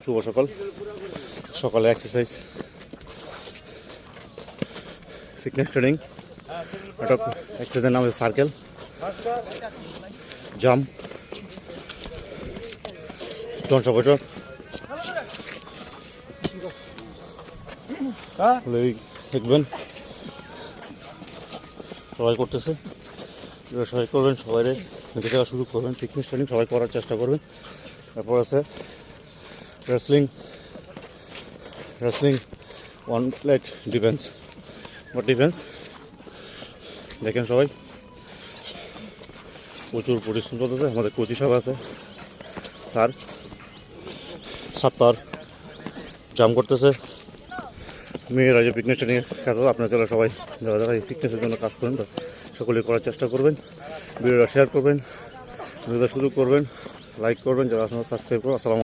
শুভ সকাল। সকালে exercise, fitness training. একটা এক্সারসাইজের নাম হচ্ছে সার্কেল, জাম্প, জনসা বৈঠক। দেখবেন সবাই করতেছে, সবাই করবেন, সবাই দেখে দেওয়া শুরু করবেন। ফিটনেস ট্রেনিং সবাই করার চেষ্টা করবেন। তারপর আছে wrestling, one leg defense বা ডিফেন্স। দেখেন সবাই প্রচুর পরিশ্রম করতেছে। আমাদের কোচি সব আছে, স্যার সাত্তার জাম্প করতেছে। মেয়েরা যে ফিটনেস ট্রেনিংয়ের কাজ হবে, আপনারা যারা সবাই যারা যারা এই ফিটনেসের জন্য কাজ করেন সকলেই করার চেষ্টা করবেন। ভিডিওটা শেয়ার করবেন, ভিডিওটা সুযোগ করবেন, লাইক করবেন, যারা সাবস্ক্রাইব করবেন। আসসালামু